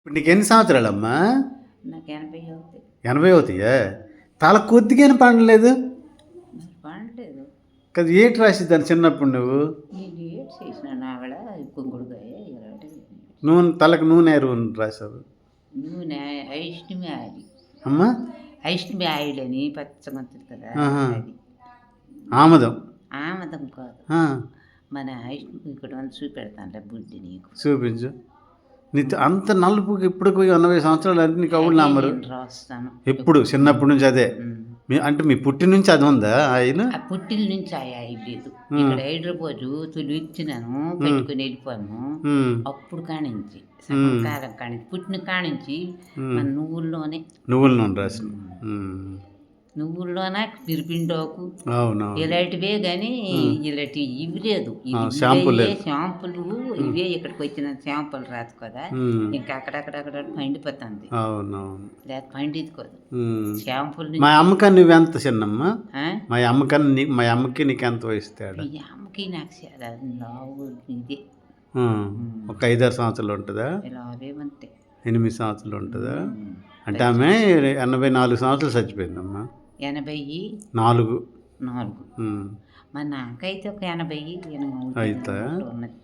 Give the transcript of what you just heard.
ఇప్పుడు నీకు ఎన్ని సంవత్సరాలమ్మా? నాకు 80 అవుతాయి. 80 అవుతాయా? తల కొద్దిగానే పండలేదు. మరి పండలేదు. కదా ఏటి రాసిద్దాన్ని చిన్నప్పుడు నువ్వు? నేను ఏడ్ చేసిన ఆవిడ కుంకుడుకాయ నూనె తలకు నూనె ఎరువుని రాసావు. నూనె ఐష్ణమి ఆయిల్. అమ్మా ఐష్ణమి ఆయిల్ అని పచ్చగా ఉంటుంది కదా, ఆహా. అది ఆమదం. ఆమదం కాదు, ఆ, మన ఐష్ణమి ఇక్కడ చూపెడతాను బుద్ధి నీకు. చూపించు. నీ అంత నలుపుకి ఇప్పుడు 80 సంవత్సరాలు అంటే నీకు అవును నమ్మరు. నేను రాస్తాను ఎప్పుడు చిన్నప్పటి నుంచి అదే. అంటే మీ పుట్టి నుంచి అది ఉందా ఆయిల్? ఆ పుట్టిల నుంచి ఆ ఆయిల్ లేదు. ఇక్కడ హైదరాబాద్ తొలి ఇచ్చినాను, పెట్టుకుని వెళ్ళిపోయాను. అప్పుడు కానించి సగం కాలం కానించి పుట్టిన కానించి మన నువ్వుల్లోనే నువ్వుల నూనె రాసిన. నువ్వుల్లోనే పిరిపిండోకు అవునవును. ఇలాంటివే కానీ ఇలాంటివి ఇవి లేదు. షాంపూలు షాంపులు ఇవే ఇక్కడికి వచ్చిన షాంపులు రాదు కదా, ఇంకా అక్కడక్కడక్కడ పండిపోతుంది. అవునవును. లేక పండిది కాదు షాంపులు. మా అమ్మకని నువ్వెంత చిన్నమ్మా? మా అమ్మకి నీకు ఎంత వయసు తేడా? ఈ అమ్మకి నాకు చాలా లావు ఇదే. ఒక 5-6 సంవత్సరాలు ఉంటుందా? లావేమంతే 8 సంవత్సరాలు ఉంటుందా? అంటే ఆమె 84 సంవత్సరాలు చచ్చిపోయిందమ్మా. 84. మరి నాకైతే ఒక 80 అయితే ఉన్నది.